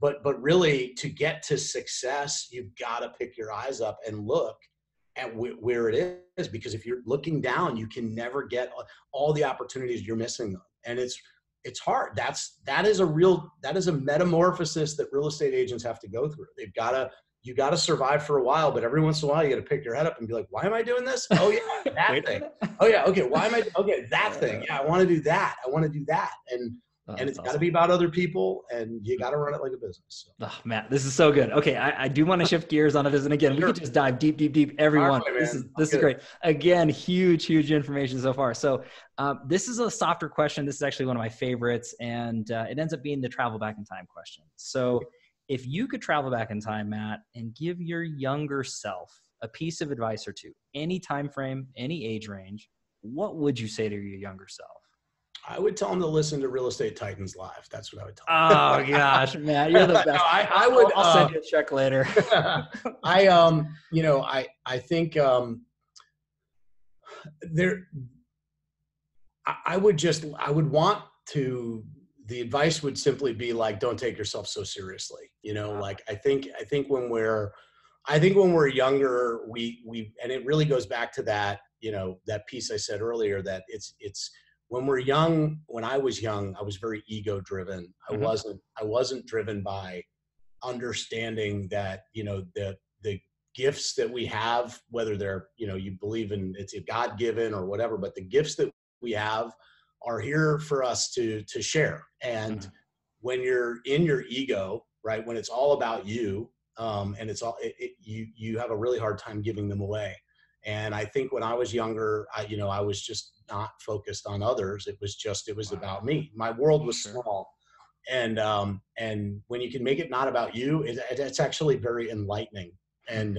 but really to get to success, you've got to pick your eyes up and look at where it is, because if you're looking down, you can never get all the opportunities. You're missing them. And it's hard. That is a metamorphosis that real estate agents have to go through. You got to survive for a while, but every once in a while you got to pick your head up and be like, why am I doing this? Oh yeah, that thing. Oh yeah. Okay. That thing. Yeah. I want to do that. I want to do that. And it's got to be about other people, and you got to run it like a business. So. Oh, Matt, this is so good. Okay, I do want to shift gears on this, and again, we could just dive deep, everyone. Right, this is great. Again, huge information so far. So this is a softer question. This is actually one of my favorites, and it ends up being the travel back in time question. So if you could travel back in time, Matt, and give your younger self a piece of advice or two, any time frame, any age range, what would you say to your younger self? I would tell them to listen to Real Estate Titans Live. That's what I would tell them. Oh gosh, Matt, you're the best. No, I'll send you a check later. I think the advice would simply be like, don't take yourself so seriously. Like I think when we're younger, we and it really goes back to that, that piece I said earlier, that it's when we're young. When I was young, I was very ego driven. I wasn't driven by understanding that, the gifts that we have, whether they're, you believe in it's a God given or whatever, but the gifts that we have are here for us to share. And when you're in your ego, right, when it's all about you, and it's all, you have a really hard time giving them away. And I think when I was younger, I was just not focused on others. It was about me. My world was small. And when you can make it not about you, it's actually very enlightening. And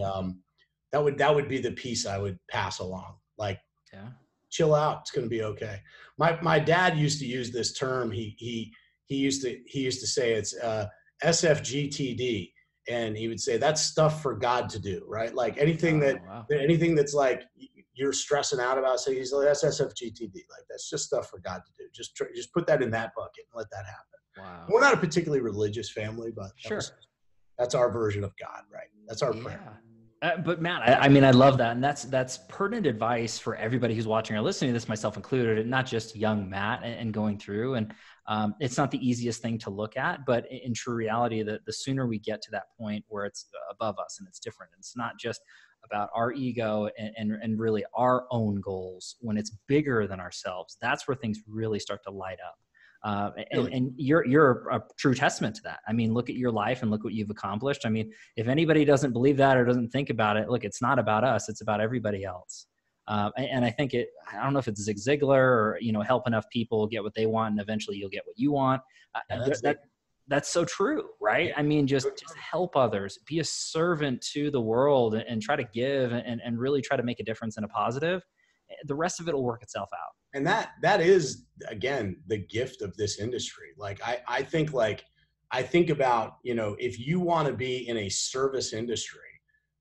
that would be the piece I would pass along. Like, chill out. It's going to be okay. My dad used to use this term. He used to say it's SFGTD. And he would say that's stuff for God to do, right? Like anything anything that's like you're stressing out about, so he's like, that's SFGTD. Like that's just stuff for God to do. Just put that in that bucket and let that happen. Wow. We're not a particularly religious family, but that's our version of God, right? That's our prayer. But Matt, I mean, I love that. And that's pertinent advice for everybody who's watching or listening to this, myself included, and not just young Matt and going through. And it's not the easiest thing to look at, but in true reality, the sooner we get to that point where it's above us and it's different, and it's not just about our ego and really our own goals, when it's bigger than ourselves, that's where things really start to light up. And you're a true testament to that. I mean, look at your life and look what you've accomplished. I mean, if anybody doesn't believe that or doesn't think about it, look, it's not about us. It's about everybody else. And I think I don't know if it's Zig Ziglar or, help enough people get what they want and eventually you'll get what you want. That's so true, right? I mean, just help others, be a servant to the world and try to give and really try to make a difference in a positive. The rest of it will work itself out. And that is, again, the gift of this industry. Like, I think about, if you want to be in a service industry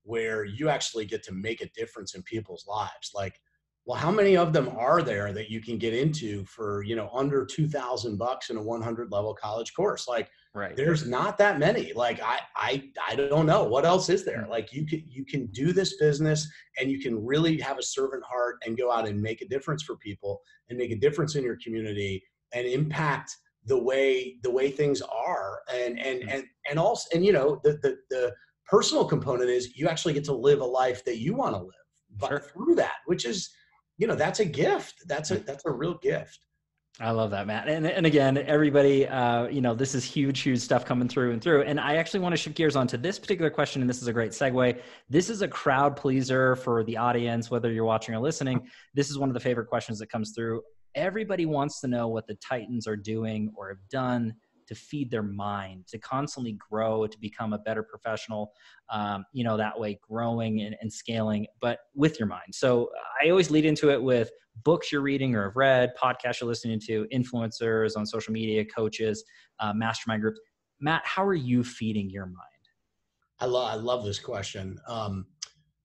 where you actually get to make a difference in people's lives, like, well, how many of them are there that you can get into for, under $2,000 in a 100 level college course? Like, there's not that many. Like, I don't know what else is there. Like, you can do this business and you can really have a servant heart and go out and make a difference for people and make a difference in your community and impact the way things are. And also, the personal component is you actually get to live a life that you want to live, but through that, which is, that's a gift. That's a real gift. I love that, Matt. And again, everybody, this is huge stuff coming through and through. And I actually want to shift gears onto this particular question. And this is a great segue. This is a crowd pleaser for the audience, whether you're watching or listening. This is one of the favorite questions that comes through. Everybody wants to know what the Titans are doing or have done to feed their mind, to constantly grow, to become a better professional, that way growing and scaling, but with your mind. So I always lead into it with books you're reading or have read, podcasts you're listening to, influencers on social media, coaches, mastermind groups. Matt, how are you feeding your mind? I love this question.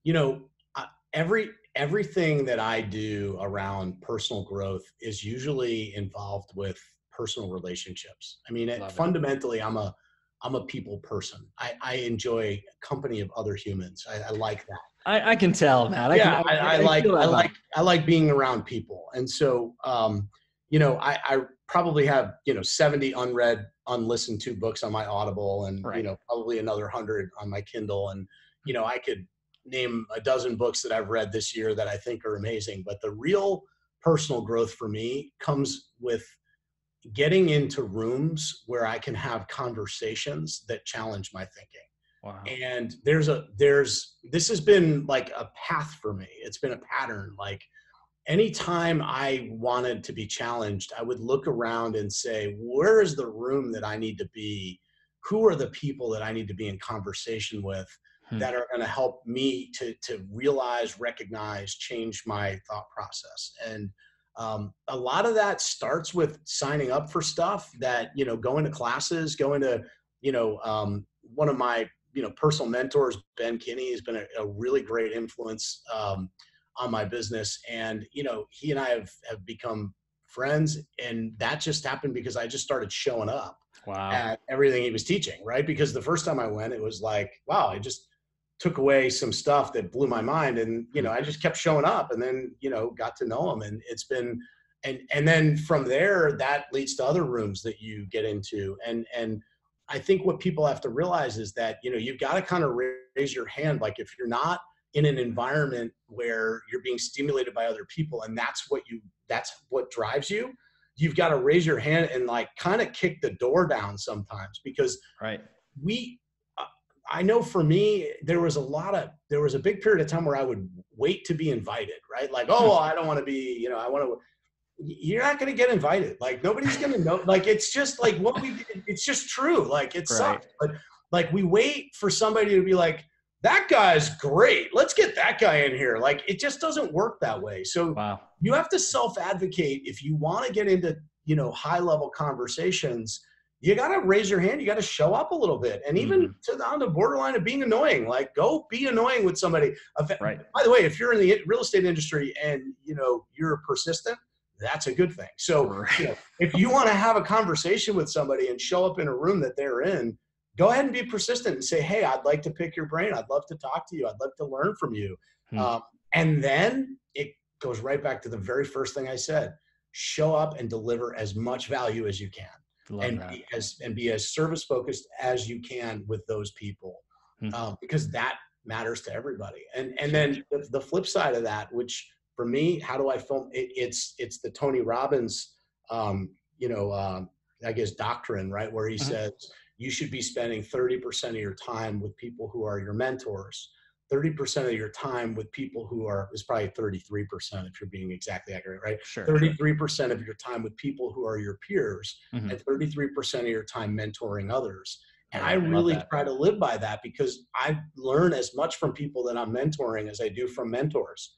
You know, everything that I do around personal growth is usually involved with personal relationships. I mean, fundamentally, I'm a people person. I enjoy company of other humans. I like that. I can tell, Matt. I like being around people. And so, I probably have, 70 unread, unlistened to books on my Audible and, probably another 100 on my Kindle. And, I could name a dozen books that I've read this year that I think are amazing. But the real personal growth for me comes with getting into rooms where I can have conversations that challenge my thinking. Wow. And this has been like a path for me. It's been a pattern. Like anytime I wanted to be challenged, I would look around and say, where is the room that I need to be? Who are the people that I need to be in conversation with that are going to help me to realize, recognize, change my thought process? And a lot of that starts with signing up for stuff that, going to classes, going to, one of my, personal mentors, Ben Kinney, has been a really great influence on my business. And, he and I have become friends, and that just happened because I just started showing up at everything he was teaching, right? Because the first time I went, it was like, wow, I just took away some stuff that blew my mind. And, I just kept showing up and then, got to know him. And it's been, and then from there, that leads to other rooms that you get into. And I think what people have to realize is that, you've got to kind of raise your hand. Like if you're not in an environment where you're being stimulated by other people and that's what drives you, you've got to raise your hand and like kind of kick the door down sometimes, because I know for me, there was a big period of time where I would wait to be invited, right? Like, oh, well, I don't want to be, you're not going to get invited. Like nobody's going to know. Like, it's just like it's just true. Like it sucks. But like we wait for somebody to be like, that guy's great. Let's get that guy in here. Like it just doesn't work that way. So you have to self-advocate if you want to get into, high level conversations. You got to raise your hand. You got to show up a little bit, and even on the borderline of being annoying. Like, go be annoying with somebody. By the way, if you're in the real estate industry and you're persistent, that's a good thing. So, if you want to have a conversation with somebody and show up in a room that they're in, go ahead and be persistent and say, "Hey, I'd like to pick your brain. I'd love to talk to you. I'd love to learn from you." And then it goes right back to the very first thing I said: show up and deliver as much value as you can. Be as service focused as you can with those people, because that matters to everybody. And then the flip side of that, which for me, how do I film? It's the Tony Robbins, I guess doctrine, right? Where he says you should be spending 30% of your time with people who are your mentors, 30% of your time with people who is probably 33% if you're being exactly accurate, right? 33% of your time with people who are your peers, and 33% of your time mentoring others. And I really try to live by that, because I learn as much from people that I'm mentoring as I do from mentors,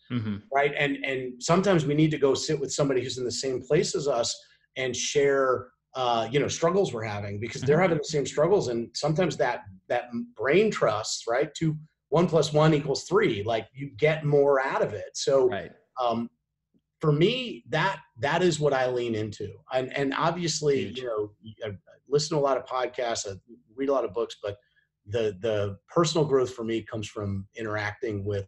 right? And sometimes we need to go sit with somebody who's in the same place as us and share struggles we're having, because they're having the same struggles. And sometimes that brain trust, right? 1 + 1 = 3. Like you get more out of it. So for me, that is what I lean into. And obviously, I listen to a lot of podcasts, I read a lot of books, but the personal growth for me comes from interacting with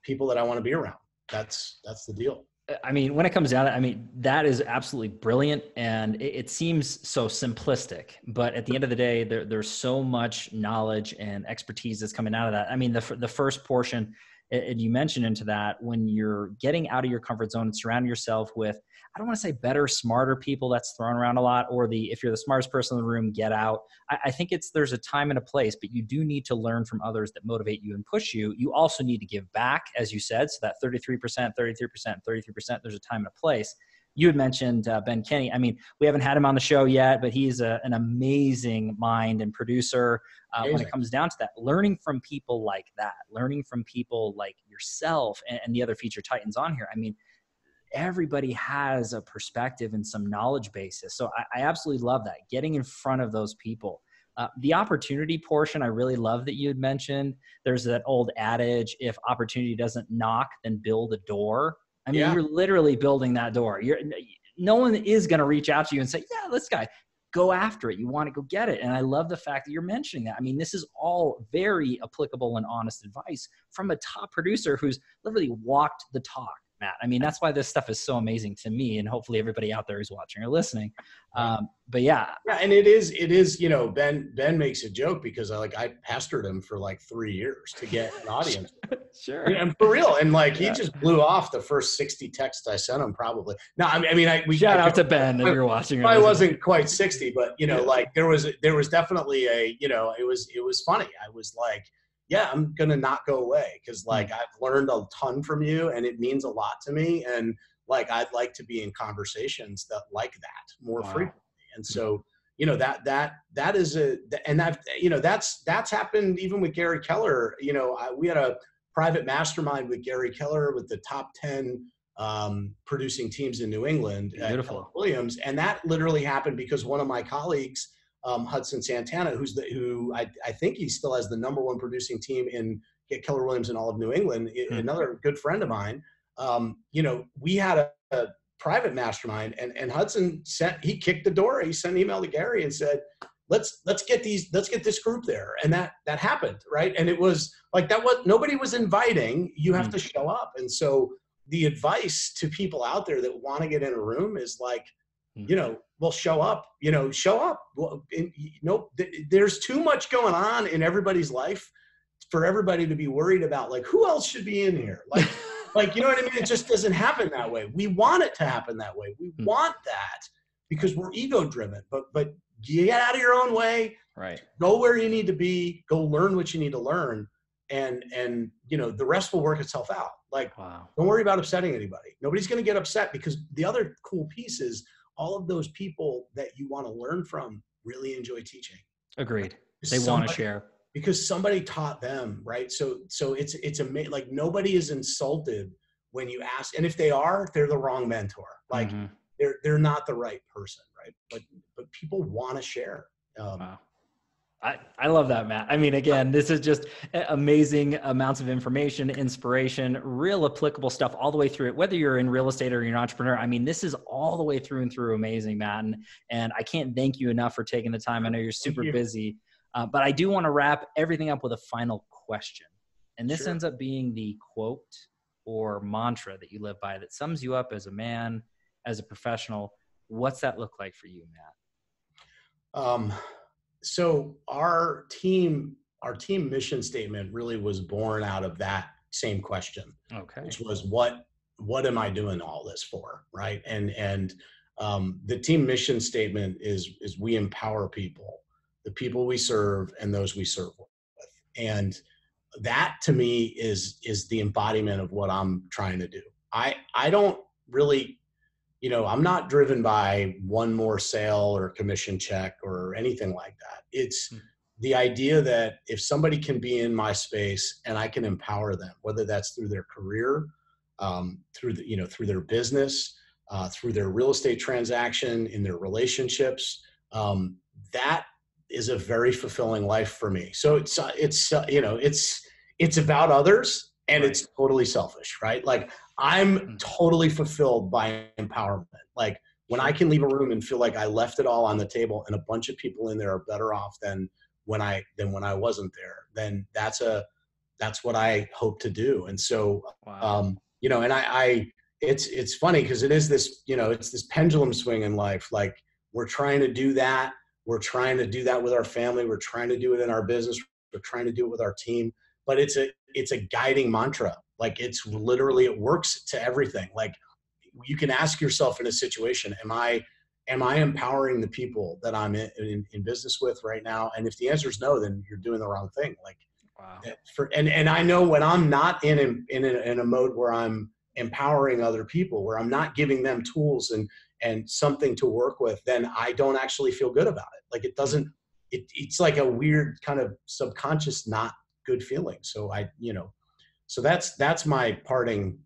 people that I want to be around. That's the deal. I mean, when it comes down to it, that is absolutely brilliant. And it seems so simplistic, but at the end of the day, there's so much knowledge and expertise that's coming out of that. I mean, the first portion, and you mentioned into that, when you're getting out of your comfort zone and surrounding yourself with, I don't want to say better, smarter people, that's thrown around a lot, or if you're the smartest person in the room, get out. I think there's a time and a place, but you do need to learn from others that motivate you and push you. You also need to give back, as you said. So that 33%, there's a time and a place. You had mentioned Ben Kinney. I mean, we haven't had him on the show yet, but he's an amazing mind and producer when it comes down to that. Learning from people like that, learning from people like yourself and the other feature titans on here. I mean, everybody has a perspective and some knowledge basis. So I absolutely love that. Getting in front of those people. The opportunity portion, I really love that you had mentioned. There's that old adage, if opportunity doesn't knock, then build a door. I mean, you're literally building that door. No one is going to reach out to you and say, yeah, this guy, go after it. You want to go get it. And I love the fact that you're mentioning that. I mean, this is all very applicable and honest advice from a top producer who's literally walked the talk. Matt. I mean, that's why this stuff is so amazing to me, and hopefully everybody out there who's watching or listening. But yeah, and it is, you know, Ben makes a joke because I pestered him for like 3 years to get an audience. Sure. And for real. And like, he just blew off the first 60 texts I sent him probably. No, shout out to Ben if you're watching. I wasn't quite 60, but you know, like there was definitely it was funny. I was like, yeah, I'm going to not go away because like I've learned a ton from you and it means a lot to me. And like, I'd like to be in conversations that like that more frequently. And so, you know, that is that's happened even with Gary Keller. You know, we had a private mastermind with Gary Keller with the top 10 producing teams in New England at Keller Williams. And that literally happened because one of my colleagues, Hudson Santana, who I think he still has the number 1 producing team in Keller Williams in all of New England, another good friend of mine. You know, we had a private mastermind and Hudson he kicked the door. He sent an email to Gary and said, let's get this group there. And that happened. Right. And it was like, nobody was inviting, you have to show up. And so the advice to people out there that want to get in a room is like, you know, well, show up. Well, there's too much going on in everybody's life for everybody to be worried about, like, who else should be in here? Like, you know what I mean? It just doesn't happen that way. We want it to happen that way. We want that because we're ego driven, but get out of your own way, right? Go where you need to be, go learn what you need to learn. And, you know, the rest will work itself out. Like, Don't worry about upsetting anybody. Nobody's going to get upset because the other cool piece is, all of those people that you want to learn from really enjoy teaching. Agreed. They want to share because somebody taught them, right? So it's amazing. Like, nobody is insulted when you ask, and if they are, they're the wrong mentor. Like they're not the right person, right? But people want to share. Wow. I love that, Matt. I mean, again, this is just amazing amounts of information, inspiration, real applicable stuff all the way through it, whether you're in real estate or you're an entrepreneur. I mean, this is all the way through and through amazing, Matt. And I can't thank you enough for taking the time. I know you're super busy, but I do want to wrap everything up with a final question. And this ends up being the quote or mantra that you live by that sums you up as a man, as a professional. What's that look like for you, Matt? So our team mission statement really was born out of that same question, which was what am I doing all this for? Right. And the team mission statement is we empower people, the people we serve and those we serve with. And that to me is the embodiment of what I'm trying to do. I don't really, you know, I'm not driven by one more sale or commission check or anything like that. It's the idea that if somebody can be in my space and I can empower them, whether that's through their career, through their business, through their real estate transaction, in their relationships, that is a very fulfilling life for me. So it's about others and it's totally selfish, right? Like, I'm totally fulfilled by empowerment. Like, when I can leave a room and feel like I left it all on the table and a bunch of people in there are better off than when I wasn't there, then that's what I hope to do. And so, you know, and it's funny because it is this, you know, it's this pendulum swing in life. Like, we're trying to do that. We're trying to do that with our family. We're trying to do it in our business. We're trying to do it with our team, but it's a guiding mantra. Like, it's literally, it works to everything. Like, you can ask yourself in a situation, am I empowering the people that I'm in business with right now? And if the answer is no, then you're doing the wrong thing. Like, and I know when I'm not in a mode where I'm empowering other people, where I'm not giving them tools and something to work with, then I don't actually feel good about it. Like it doesn't, it's like a weird kind of subconscious, not good feeling. So so that's my parting,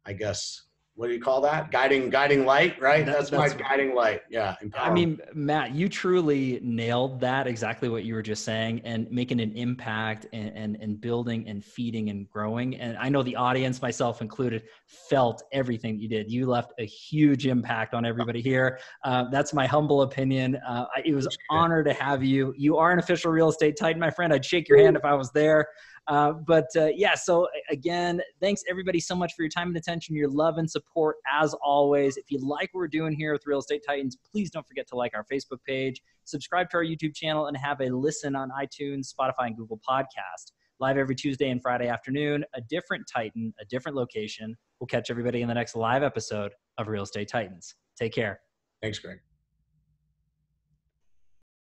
I guess, what do you call that? Guiding light, right? That's my guiding light. Yeah. I mean, Matt, you truly nailed that, exactly what you were just saying, and making an impact and building and feeding and growing. And I know the audience, myself included, felt everything you did. You left a huge impact on everybody here. That's my humble opinion. It was an honor to have you. You are an official real estate titan, my friend. I'd shake your hand if I was there. Yeah, so again, thanks everybody so much for your time and attention, your love and support as always. If you like what we're doing here with Real Estate Titans, please don't forget to like our Facebook page, subscribe to our YouTube channel, and have a listen on iTunes, Spotify, and Google Podcast. Live every Tuesday and Friday afternoon, a different Titan, a different location. We'll catch everybody in the next live episode of Real Estate Titans. Take care. Thanks, Greg.